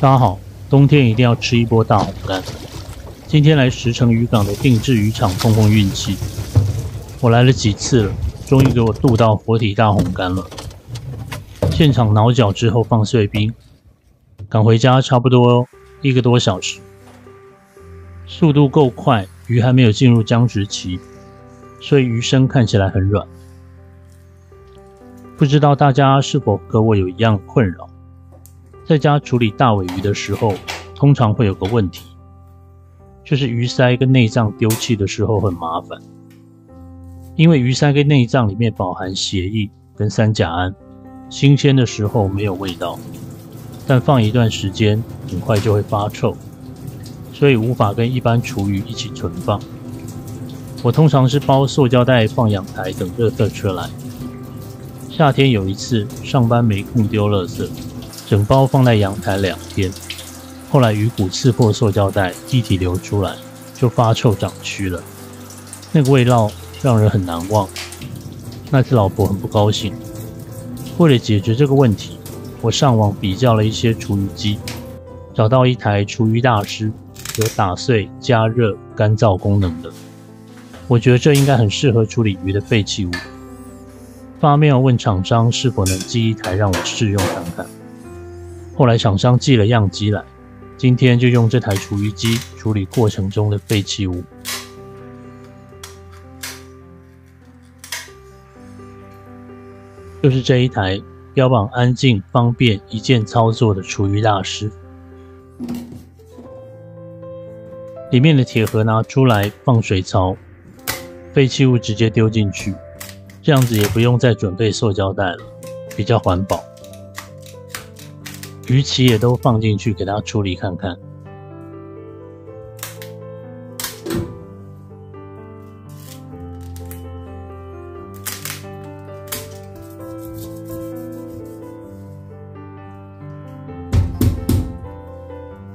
大家好，冬天一定要吃一波大红干。今天来石城渔港的定制渔场碰碰运气，我来了几次了，终于给我渡到活体大红干了。现场挠脚之后放碎冰，赶回家差不多1个多小时，速度够快，鱼还没有进入僵直期，所以鱼身看起来很软。不知道大家是否和我有一样困扰？在家处理大尾鱼的时候，通常会有个问题，就是鱼鳃跟内脏丢弃的时候很麻烦。因为鱼鳃跟内脏里面饱含血液跟三甲胺，新鲜的时候没有味道，但放一段时间很快就会发臭，所以无法跟一般厨余一起存放。我通常是包塑胶袋放阳台等垃圾车来。夏天有一次上班没空丢垃圾，整包放在阳台2天，后来鱼骨刺破塑胶袋，液体流出来，就发臭长蛆了。那个味道让人很难忘。那次老婆很不高兴。为了解决这个问题，我上网比较了一些厨余机，找到一台厨余大师，有打碎、加热、干燥功能的。我觉得这应该很适合处理鱼的废弃物。发面问厂商是否能寄一台让我试用看看。后来厂商寄了样机来，今天就用这台厨余机处理过程中的废弃物。就是这一台标榜安静、方便、一键操作的厨余大师。里面的铁盒拿出来放水槽，废弃物直接丢进去，这样子也不用再准备塑胶袋了，比较环保。鱼鳍也都放进去给它处理看看。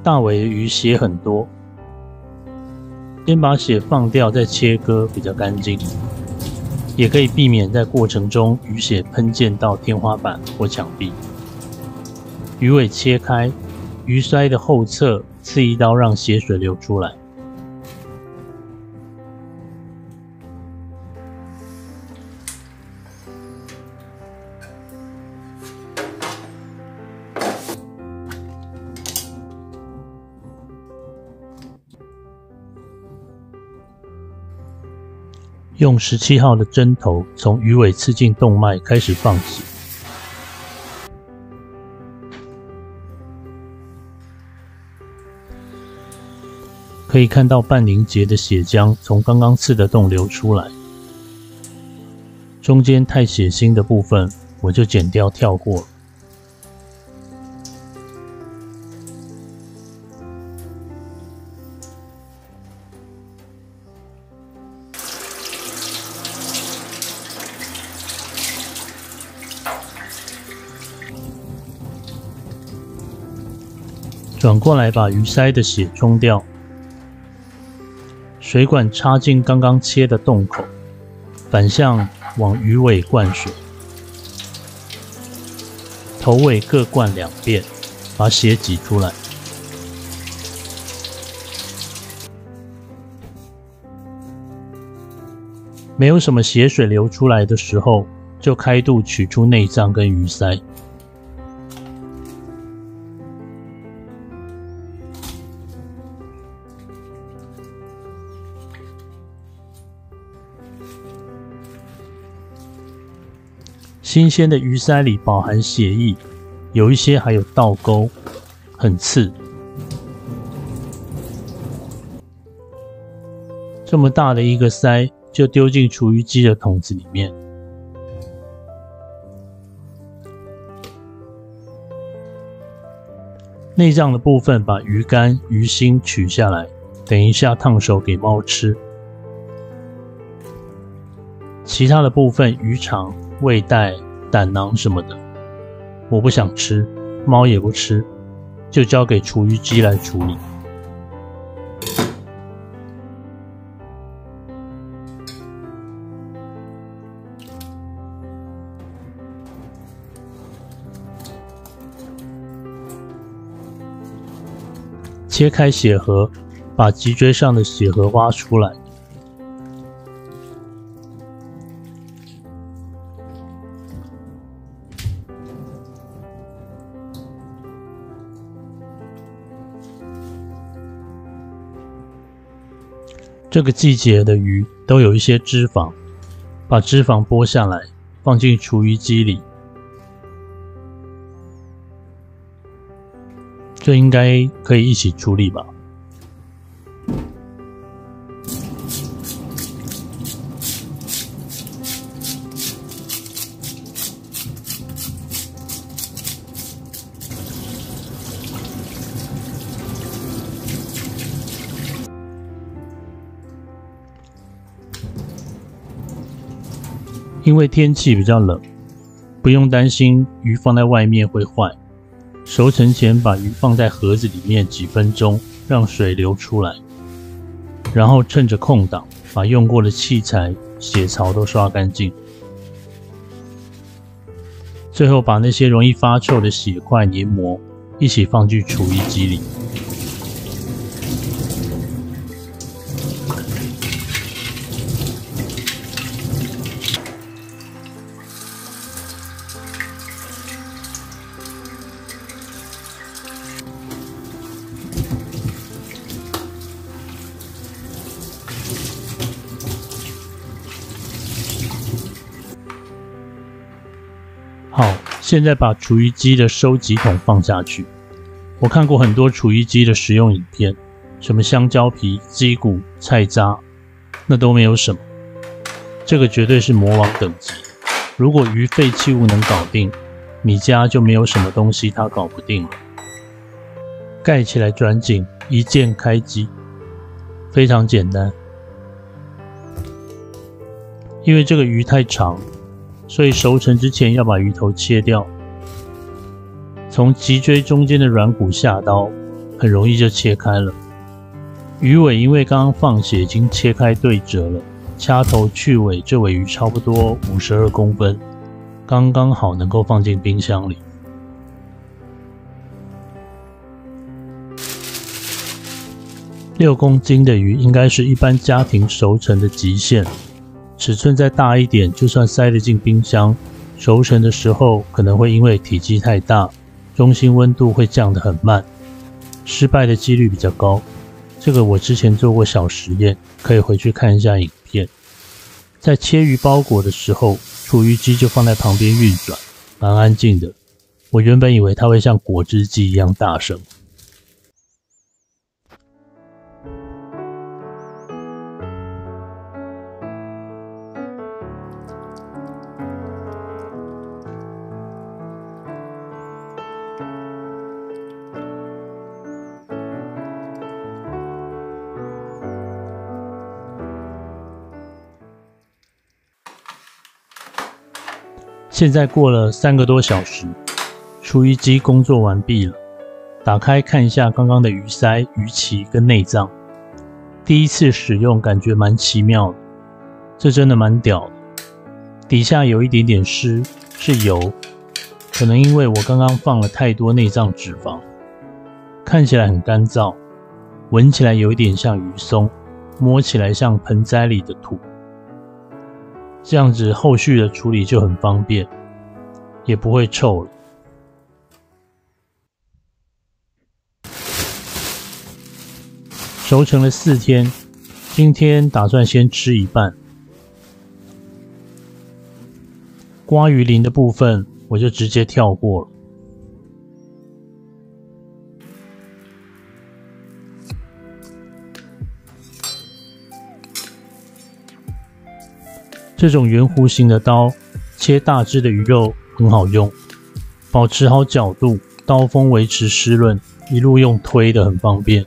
大尾的鱼血很多，先把血放掉再切割比较干净，也可以避免在过程中鱼血喷溅到天花板或墙壁。鱼尾切开，鱼鳃的后侧刺一刀，让血水流出来。用17号的针头从鱼尾刺进动脉开始放血。可以看到半凝结的血浆从刚刚刺的洞流出来，中间太血腥的部分我就剪掉跳过了。转过来把鱼鳃的血冲掉。水管插进刚刚切的洞口，反向往鱼尾灌水，头尾各灌2遍，把血挤出来。没有什么血水流出来的时候，就开肚取出内脏跟鱼鳃。新鲜的鱼鳃里饱含血液，有一些还有倒钩，很刺。这么大的一个鳃就丢进厨余机的桶子里面。内脏的部分把鱼肝、鱼心取下来，等一下烫熟给猫吃。其他的部分鱼肠、胃袋、胆囊什么的，我不想吃，猫也不吃，就交给厨余机来处理。切开血盒，把脊椎上的血盒挖出来。这个季节的鱼都有一些脂肪，把脂肪剥下来，放进厨余机里。这应该可以一起处理吧。因为天气比较冷，不用担心鱼放在外面会坏。熟成前把鱼放在盒子里面几分钟，让水流出来，然后趁着空档把用过的器材、血槽都刷干净。最后把那些容易发臭的血块、黏膜一起放进厨余机里。好，现在把厨余机的收集桶放下去。我看过很多厨余机的使用影片，什么香蕉皮、鸡骨、菜渣，那都没有什么。这个绝对是魔王等级。如果鱼废弃物能搞定，你家就没有什么东西它搞不定了。盖起来转紧，一键开机，非常简单。因为这个鱼太长，所以熟成之前要把鱼头切掉。从脊椎中间的软骨下刀，很容易就切开了。鱼尾因为刚刚放血已经切开对折了，掐头去尾，这尾鱼差不多52公分，刚刚好能够放进冰箱里。6公斤的鱼应该是一般家庭熟成的极限。尺寸再大一点，就算塞得进冰箱，熟成的时候可能会因为体积太大，中心温度会降得很慢，失败的几率比较高。这个我之前做过小实验，可以回去看一下影片。在切鱼包裹的时候，厨余机就放在旁边运转，蛮安静的。我原本以为它会像果汁机一样大声。现在过了3个多小时，厨余机工作完毕了。打开看一下刚刚的鱼鳃、鱼鳍跟内脏。第一次使用感觉蛮奇妙的，这真的蛮屌的。底下有一点点湿，是油，可能因为我刚刚放了太多内脏脂肪。看起来很干燥，闻起来有一点像鱼松，摸起来像盆栽里的土。这样子后续的处理就很方便，也不会臭了。熟成了4天，今天打算先吃一半。刮鱼鳞的部分我就直接跳过了。这种圆弧形的刀切大只的鱼肉很好用，保持好角度，刀锋维持湿润，一路用推的很方便。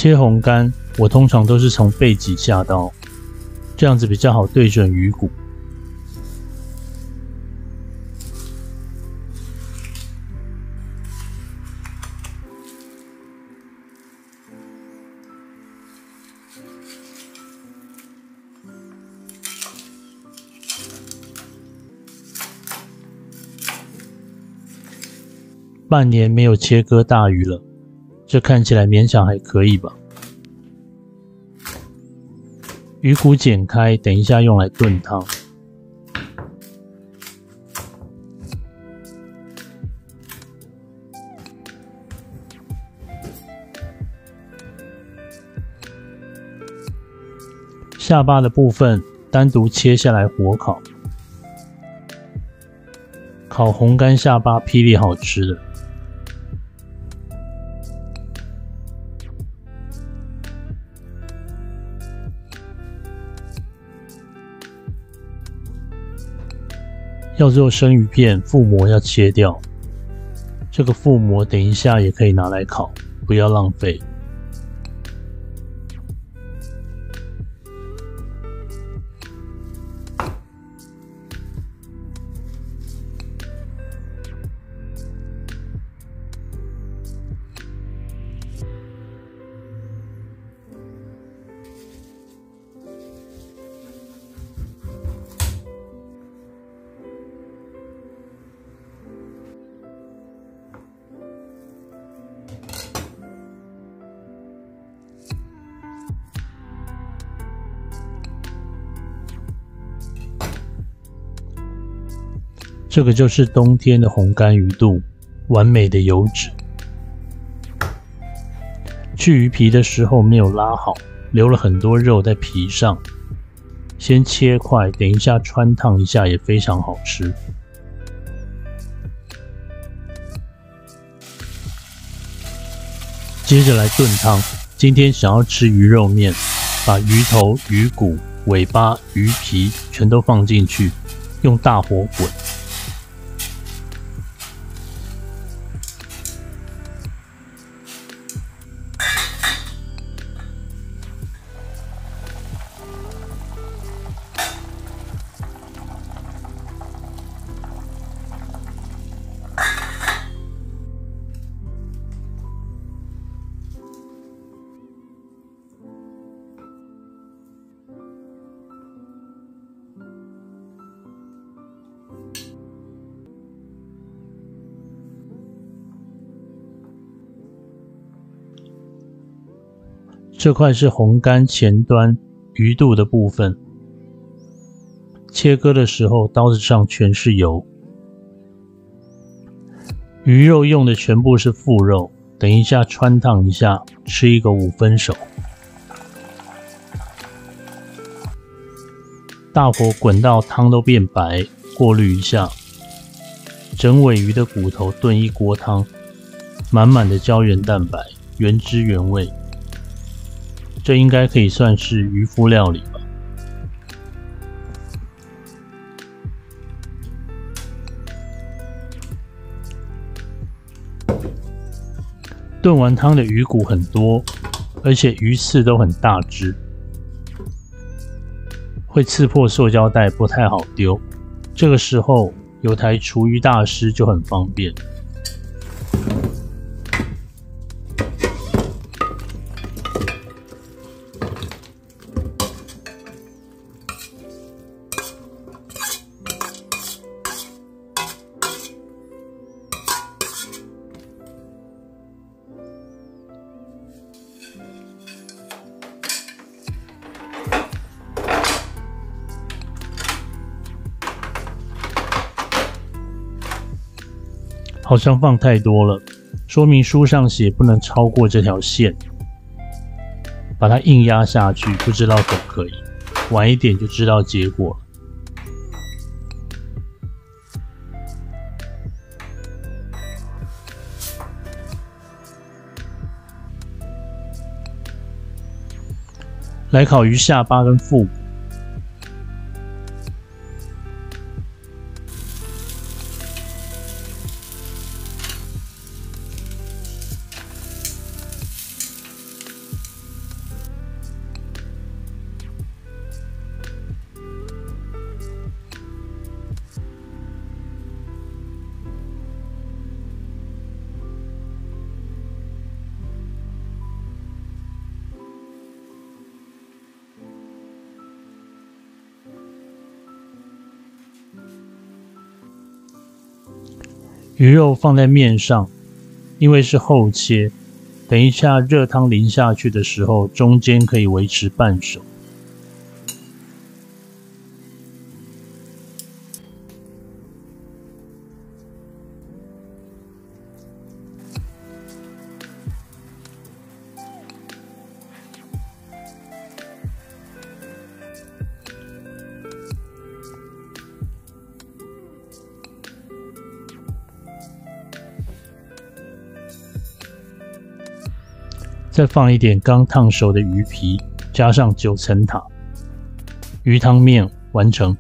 切红干，我通常都是从背脊下刀，这样子比较好对准鱼骨。半年没有切割大鱼了，这看起来勉强还可以吧。鱼骨剪开，等一下用来炖汤。下巴的部分单独切下来火烤，烤红干下巴霹雳好吃的。要做生鱼片，腹膜要切掉。这个腹膜等一下也可以拿来烤，不要浪费。这个就是冬天的红干鱼肚，完美的油脂。去鱼皮的时候没有拉好，留了很多肉在皮上。先切块，等一下穿烫一下也非常好吃。接着来炖汤，今天想要吃鱼肉面，把鱼头、鱼骨、尾巴、鱼皮全都放进去，用大火滚。这块是红干前端鱼肚的部分，切割的时候刀子上全是油。鱼肉用的全部是腹肉，等一下穿烫一下，吃一个5分熟。大火滚到汤都变白，过滤一下。整尾鱼的骨头炖一锅汤，满满的胶原蛋白，原汁原味。这应该可以算是渔夫料理吧。炖完汤的鱼骨很多，而且鱼刺都很大只，会刺破塑胶袋，不太好丢。这个时候有台厨余大师就很方便。好像放太多了，说明书上写不能超过这条线。把它硬压下去，不知道可不可以，晚一点就知道结果了。来烤鱼下巴跟腹骨。鱼肉放在面上，因为是厚切，等一下热汤淋下去的时候，中间可以维持半熟。再放一点刚烫熟的鱼皮，加上9层塔，鱼汤面完成。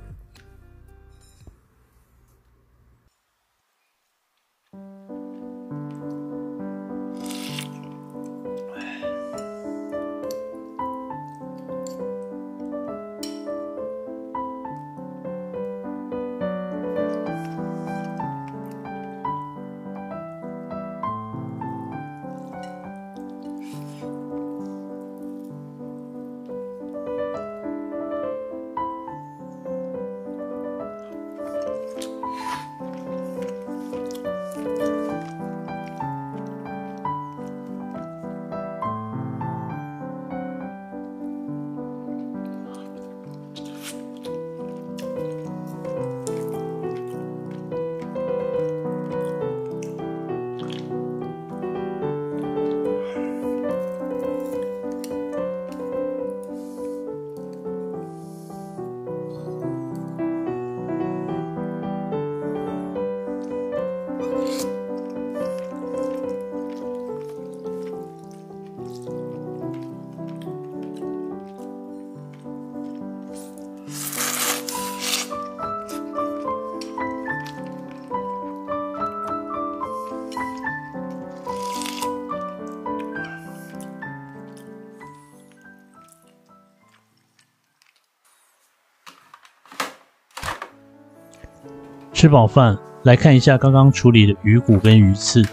吃饱饭，来看一下刚刚处理的鱼骨跟鱼刺，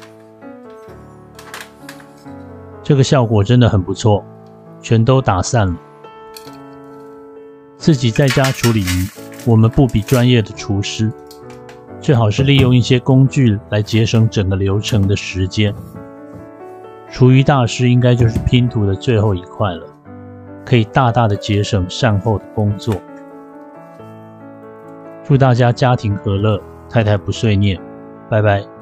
这个效果真的很不错，全都打散了。自己在家处理鱼，我们不比专业的厨师，最好是利用一些工具来节省整个流程的时间。厨余大师应该就是拼图的最后一块了，可以大大的节省善后的工作。祝大家家庭和乐，太太不碎念，拜拜。